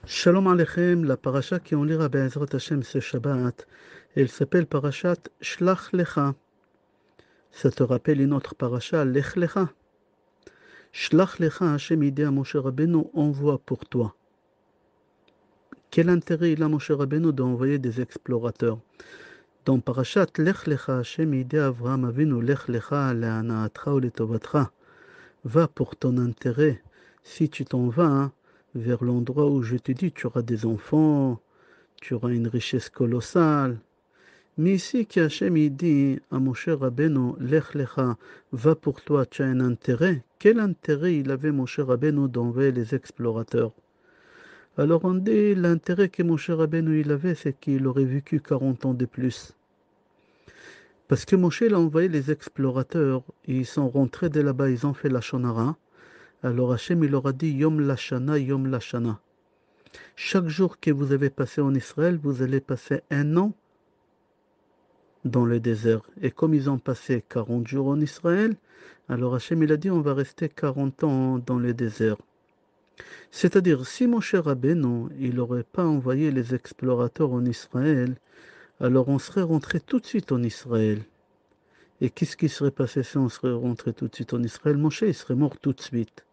Shalom Aleichem, la paracha qui on lira Be'ezrat Hashem ce Shabbat, elle s'appelle parachat Shlach Lecha. Ça te rappelle une autre paracha, Lech Lecha. Shlach Lecha, Hashem il dit à Moshe Rabbeinu, envoie pour toi. Quel intérêt il a Moshe Rabbeinu d'envoyer des explorateurs? Dans parachat Lech Lecha, Hashem il dit à Avraham Avinu, Lech Lecha le'anaatra ou letovatra. Va pour ton intérêt. Si tu t'en vas vers l'endroit où je te dis, tu auras des enfants, tu auras une richesse colossale. Mais ici, qu'Hachem il dit à Moshe Rabbeinu, Lech Lecha, va pour toi, tu as un intérêt. Quel intérêt il avait Moshe Rabbeinu d'envoyer les explorateurs? Alors on dit, l'intérêt que Moshe Rabbeinu il avait, c'est qu'il aurait vécu 40 ans de plus. Parce que Moshe il a envoyé les explorateurs, et ils sont rentrés de là-bas, ils ont fait la Shonara. Alors Hachem il leur a dit, Yom Lashana, Yom Lashana. Chaque jour que vous avez passé en Israël, vous allez passer un an dans le désert. Et comme ils ont passé 40 jours en Israël, alors Hachem il a dit on va rester 40 ans dans le désert. C'est-à-dire, si Moshe Rabbeinu, il n'aurait pas envoyé les explorateurs en Israël, alors on serait rentré tout de suite en Israël. Et qu'est-ce qui serait passé si on serait rentré tout de suite en Israël? Moshe, il serait mort tout de suite.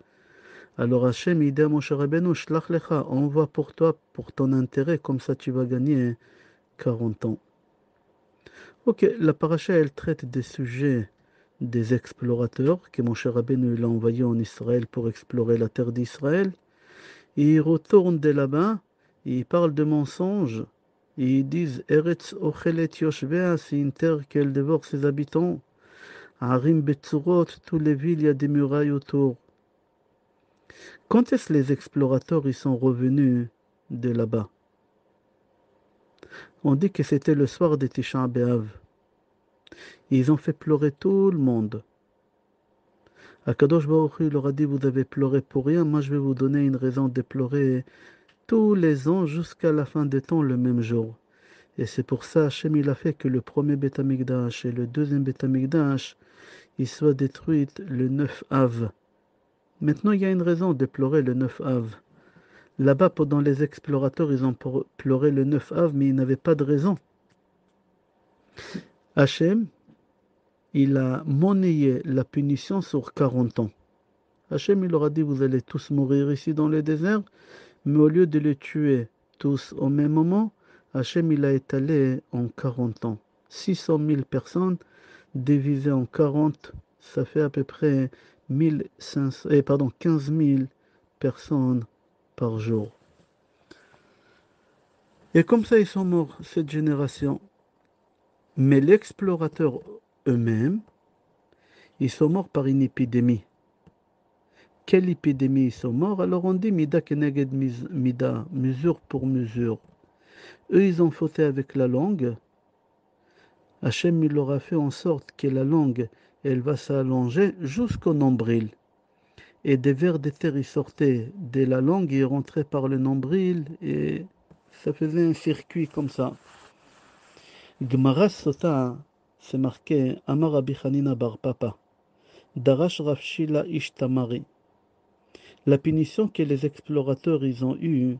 Alors Hachem, il dit à Moshe Rabbeinu, Shlach Lecha, envoie pour toi, pour ton intérêt, comme ça tu vas gagner 40 ans. Ok, la paracha, elle traite des sujets des explorateurs que Moshe Rabbeinu l'a envoyé en Israël pour explorer la terre d'Israël. Et ils retournent de là-bas, et ils parlent de mensonges, et ils disent Eretz Ochelet Yoshvea, c'est une terre qu'elle dévore ses habitants. Harim Betzurot, toutes les villes, il y a des murailles autour. Quand est-ce que les explorateurs ils sont revenus de là-bas? On dit que c'était le soir de Tisha B'Av. Ils ont fait pleurer tout le monde. Akadosh Baruch Hu leur a dit, vous avez pleuré pour rien, moi je vais vous donner une raison de pleurer tous les ans jusqu'à la fin des temps le même jour. Et c'est pour ça Hachem il a fait que le premier Beth Amikdash et le deuxième Beth Amikdash ils soient détruits le 9 Av. Maintenant il y a une raison de pleurer le 9 Av. Là-bas pendant les explorateurs ils ont pleuré le 9 Av mais ils n'avaient pas de raison. Hachem il a monnayé la punition sur 40 ans. Hachem il leur a dit vous allez tous mourir ici dans le désert. Mais au lieu de les tuer tous au même moment, Hachem il a étalé en 40 ans. 600 000 personnes divisées en 40, ça fait à peu près 15 000 personnes par jour. Et comme ça, ils sont morts, cette génération. Mais les explorateurs eux-mêmes, ils sont morts par une épidémie. Quelle épidémie ils sont morts? Alors on dit Mida keneged Mida, mesure pour mesure. Eux, ils ont fauté avec la langue. Hachem, il leur a fait en sorte que la langue, elle va s'allonger jusqu'au nombril. Et des vers de terre, ils sortaient de la langue, ils rentraient par le nombril, et ça faisait un circuit comme ça. Gemara Sota, c'est marqué Amar Rabbi Hanina bar Papa. Darash Rav Shila Ish Tamari. La punition que les explorateurs ils ont eue,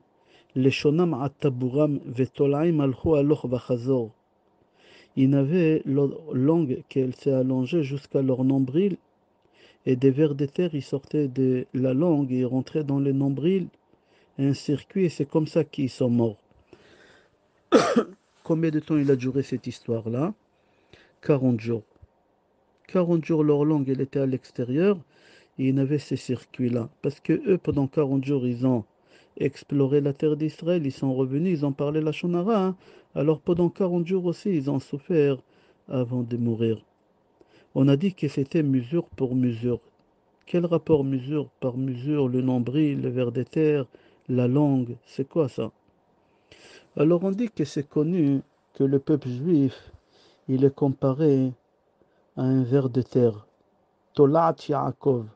les Shonam Ataburam Vetolaim Alchu Aloch Vachazor. Ils n'avaient leur langue qu'elle s'est allongée jusqu'à leur nombril, et des vers de terre ils sortaient de la langue et rentraient dans le nombril, un circuit, et c'est comme ça qu'ils sont morts. Combien de temps il a duré cette histoire-là? 40 jours. 40 jours, leur langue elle était à l'extérieur, et ils n'avaient ces circuits-là. Parce que eux, pendant 40 jours, ils ont exploré la terre d'Israël, ils sont revenus, ils ont parlé la Shonara. Alors pendant 40 jours aussi, ils ont souffert avant de mourir. On a dit que c'était mesure pour mesure. Quel rapport mesure par mesure, le nombril, le ver de terre, la langue, c'est quoi ça? Alors on dit que c'est connu que le peuple juif, il est comparé à un ver de terre. Tolat Yaakov.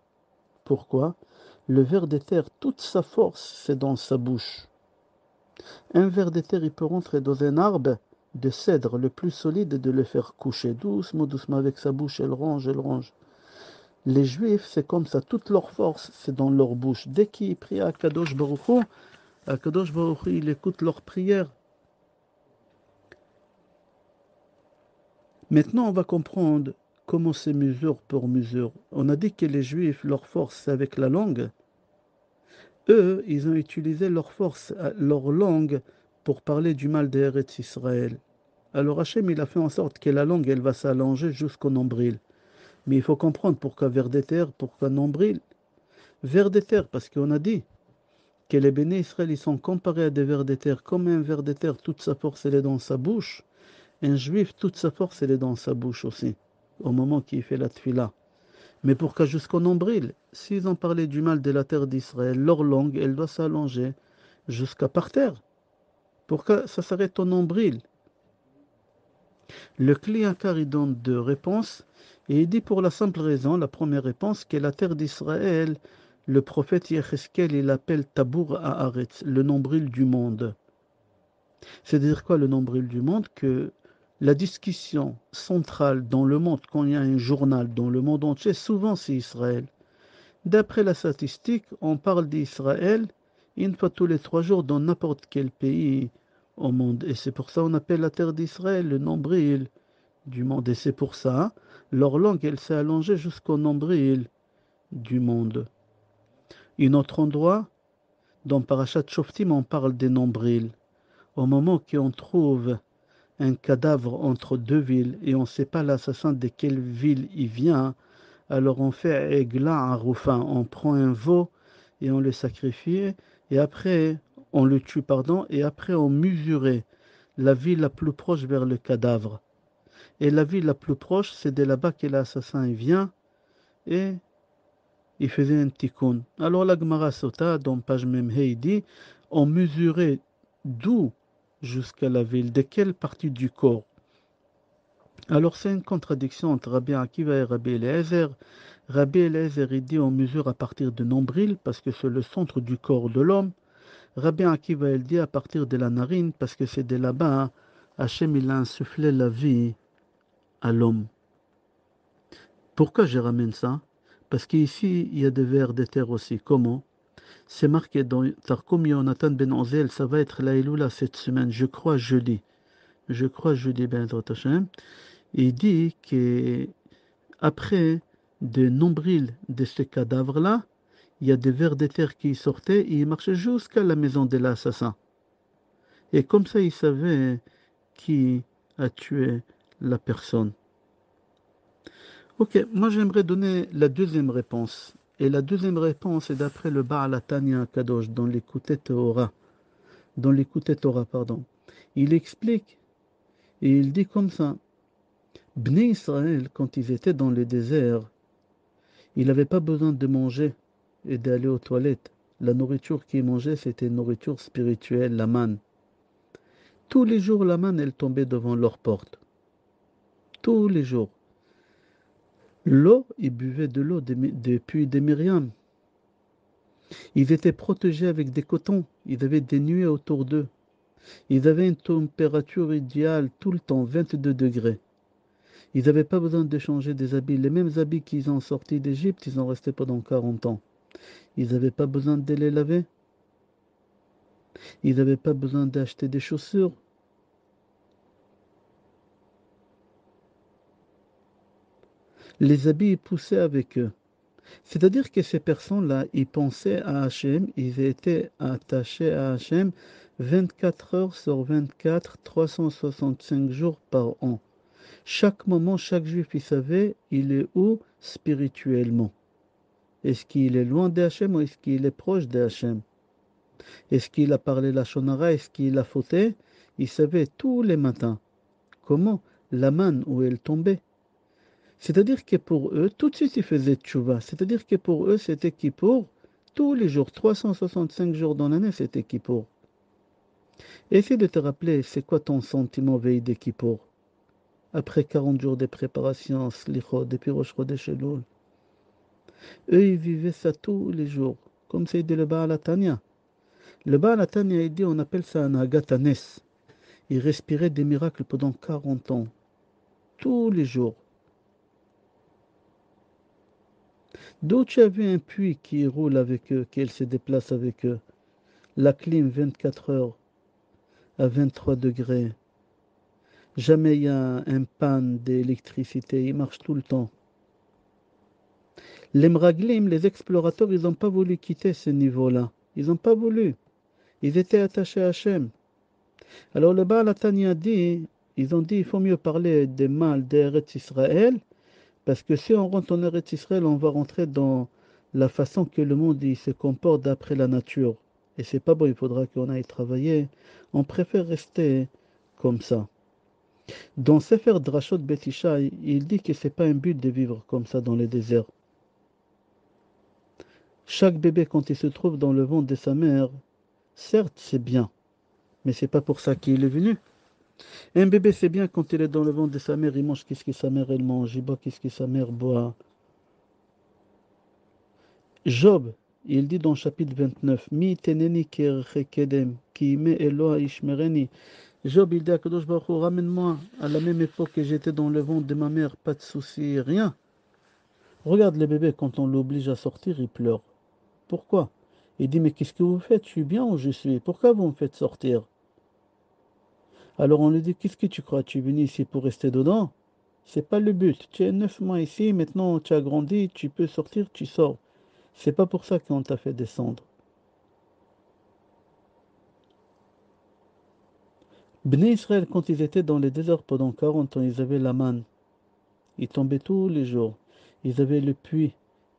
Pourquoi? Le ver de terre, toute sa force, c'est dans sa bouche. Un ver de terre, il peut rentrer dans un arbre de cèdre le plus solide et de le faire coucher doucement, doucement avec sa bouche, elle ronge, elle ronge. Les Juifs, c'est comme ça, toute leur force, c'est dans leur bouche. Dès qu'ils prient à Kadosh Baruch Hu, Akadosh Baruch Hu, il écoute leurs prières. Maintenant, on va comprendre comment c'est mesure pour mesure. On a dit que les Juifs, leur force, c'est avec la langue. Eux, ils ont utilisé leur force, leur langue, pour parler du mal d'Eretz Israël. Alors Hachem, il a fait en sorte que la langue, elle va s'allonger jusqu'au nombril. Mais il faut comprendre pourquoi vers des terres, pourquoi nombril. Vers des terres, parce qu'on a dit que les bénis Israël, ils sont comparés à des vers des terres. Comme un ver des terres, toute sa force, elle est dans sa bouche. Un juif, toute sa force, elle est dans sa bouche aussi, au moment qu'il fait la tfila. Mais pourquoi jusqu'au nombril? S'ils ont parlé du mal de la terre d'Israël, leur langue, elle doit s'allonger jusqu'à par terre. Pourquoi ça s'arrête au nombril? Le Kliakar, il donne deux réponses, et il dit pour la simple raison, la première réponse, que la terre d'Israël, le prophète Yecheskel, il l'appelle Tabour Haaretz, le nombril du monde. C'est-à-dire quoi le nombril du monde? Que la discussion centrale dans le monde, quand il y a un journal dans le monde entier, souvent c'est Israël. D'après la statistique, on parle d'Israël une fois tous les 3 jours dans n'importe quel pays au monde. Et c'est pour ça qu'on appelle la terre d'Israël le nombril du monde. Et c'est pour ça, leur langue, elle s'est allongée jusqu'au nombril du monde. Un autre endroit, dans Parashat Shoftim, on parle des nombrils. Au moment qu'on trouve un cadavre entre deux villes et on ne sait pas l'assassin de quelle ville il vient, alors on fait Egla à Roufin. On prend un veau et on le sacrifie et après on le tue, pardon, et après on mesurait la ville la plus proche vers le cadavre. Et la ville la plus proche, c'est de là-bas que l'assassin vient et il faisait un tikkun. Alors la Gemara Sota, dans page Memhe, dit on mesurait d'où jusqu'à la ville, de quelle partie du corps. Alors c'est une contradiction entre Rabbi Akiva et Rabbi Eliezer. Rabbi Eliezer, il dit on mesure à partir de nombril parce que c'est le centre du corps de l'homme. Rabbi Akiva, il dit à partir de la narine parce que c'est de là-bas, Hachem, il a insufflé la vie à l'homme. Pourquoi je ramène ça? Parce qu'ici, il y a des vers de terre aussi. Comment? C'est marqué dans Tarkoum Yonatan Ben Ozel, ça va être la Elula cette semaine, je crois jeudi. Je crois jeudi, Ben Hashem. Il dit que après des nombrils de ce cadavre-là, il y a des vers de terre qui sortaient et ils marchaient jusqu'à la maison de l'assassin. Et comme ça, ils savaient qui a tué la personne. Ok, moi j'aimerais donner la deuxième réponse. Et la deuxième réponse est d'après le Baal Tanya Kadosh dans l'Écouté Torah. Dans l'Écouté Torah, pardon. Il explique et il dit comme ça. Bnei Israël, quand ils étaient dans le désert, ils n'avaient pas besoin de manger et d'aller aux toilettes. La nourriture qu'ils mangeaient, c'était une nourriture spirituelle, la manne. Tous les jours, la manne, elle tombait devant leur porte. Tous les jours. L'eau, ils buvaient de l'eau des puits de Myriam. Ils étaient protégés avec des cotons. Ils avaient des nuées autour d'eux. Ils avaient une température idéale tout le temps, 22 degrés. Ils n'avaient pas besoin de changer des habits. Les mêmes habits qu'ils ont sortis d'Égypte, ils ont resté pendant 40 ans. Ils n'avaient pas besoin de les laver. Ils n'avaient pas besoin d'acheter des chaussures. Les habits, ils poussaient avec eux. C'est-à-dire que ces personnes-là, ils pensaient à Hachem, ils étaient attachés à Hachem 24 heures sur 24, 365 jours par an. Chaque moment, chaque juif, il savait, il est où spirituellement. Est-ce qu'il est loin de Hachem ou est-ce qu'il est proche de Hachem? Est-ce qu'il a parlé la shonara? Est-ce qu'il a fauté? Il savait tous les matins comment la manne où elle tombait. C'est-à-dire que pour eux, tout de suite ils faisaient tchouva. C'est-à-dire que pour eux, c'était Kippour. Tous les jours, 365 jours dans l'année, c'était Kippour. Essaie de te rappeler, c'est quoi ton sentiment veille de Kippour? Après 40 jours de préparation, slichot, depuis Rosh Chodesh Elul. Eux, ils vivaient ça tous les jours. Comme c'est dit le Baal Atania. Le Baal Atania, il dit, on appelle ça un agatanes. Il respirait des miracles pendant 40 ans. Tous les jours. D'où tu as vu un puits qui roule avec eux, qu'il se déplace avec eux. la clim 24 heures à 23 degrés. Jamais il y a un panne d'électricité, il marche tout le temps. Les Mraglim, les explorateurs, ils n'ont pas voulu quitter ce niveau-là. Ils n'ont pas voulu. Ils étaient attachés à Hachem. Alors le Baal Hatani a dit, ils ont dit, il faut mieux parler des mal d'Eretz Israël, parce que si on rentre en Eretz Israël, on va rentrer dans la façon que le monde il se comporte d'après la nature. Et c'est pas bon, il faudra qu'on aille travailler. On préfère rester comme ça. Dans Sefer Drashot Bet Ishai, il dit que c'est pas un but de vivre comme ça dans le désert. Chaque bébé, quand il se trouve dans le ventre de sa mère, certes, c'est bien, mais c'est pas pour ça qu'il est venu. Un bébé, c'est bien quand il est dans le ventre de sa mère, il mange qu'est-ce que sa mère elle mange, il boit qu'est-ce que sa mère boit. Job, il dit dans le chapitre 29, Mi teneni kedem, ki me Eloa ishmereni. Job, il dit à Kadosh Baruch Hu, ramène-moi à la même époque que j'étais dans le ventre de ma mère, pas de souci, rien. Regarde les bébés, quand on l'oblige à sortir, il pleure. Pourquoi? Il dit, mais qu'est-ce que vous faites? Je suis bien où je suis. Pourquoi vous me faites sortir? Alors on lui dit, qu'est-ce que tu crois? Tu es venu ici pour rester dedans? C'est pas le but. Tu es 9 mois ici, maintenant tu as grandi, tu peux sortir, tu sors. C'est pas pour ça qu'on t'a fait descendre. Bnei Israël, quand ils étaient dans les déserts pendant 40 ans, ils avaient la manne. Ils tombaient tous les jours. Ils avaient le puits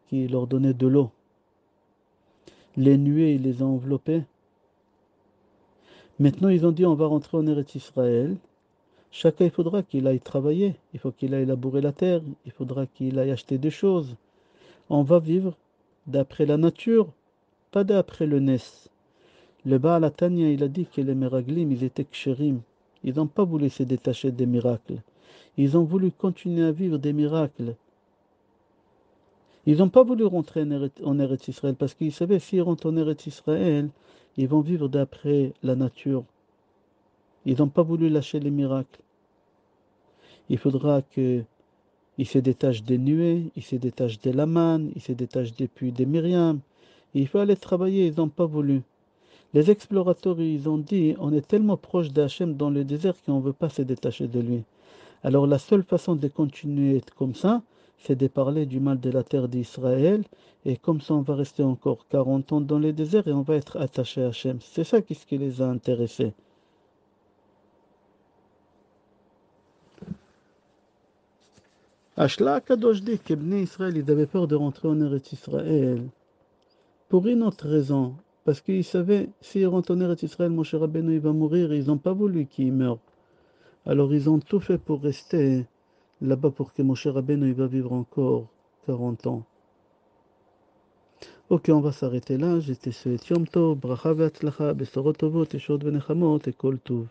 qui leur donnait de l'eau. Les nuées, ils les ont enveloppés. Maintenant, ils ont dit, on va rentrer en Eretz Israël. Chacun, il faudra qu'il aille travailler. Il faut qu'il aille labourer la terre. Il faudra qu'il aille acheter des choses. On va vivre d'après la nature, pas d'après le Nes. Le Baal Hatanya, il a dit que les Meraglim, ils étaient kshérim. Ils n'ont pas voulu se détacher des miracles. Ils ont voulu continuer à vivre des miracles. Ils n'ont pas voulu rentrer en Eretz Israël parce qu'ils savaient s'ils rentrent en Eretz Israël, ils vont vivre d'après la nature. Ils n'ont pas voulu lâcher les miracles. Il faudra qu'ils se détachent des nuées, ils se détachent de la manne, ils se détachent des puits des Myriam. Il faut aller travailler, ils n'ont pas voulu. Les explorateurs, ils ont dit, on est tellement proche d'Hachem dans le désert qu'on ne veut pas se détacher de lui. Alors la seule façon de continuer comme ça, c'est de parler du mal de la terre d'Israël. Et comme ça, on va rester encore 40 ans dans le désert et on va être attaché à Hachem. C'est ça qui les a intéressés. Ashla Kadosh dit que Bnei Israël, ils avaient peur de rentrer en Eretz Israël. Pour une autre raison. Parce qu'ils savaient, s'ils rentrent en Eretz Israël, Moshe Rabbeinu, il va mourir. Ils n'ont pas voulu qu'il meure. Alors ils ont tout fait pour rester là-bas pour que Moshe Rabbeinu il va vivre encore 40 ans. Ok, on va s'arrêter là. Je te souhaite Yom Tov, Bracha ve'atzlacha, Besorot Tovot, Yeshot ve'Nechamot et Kol Tov.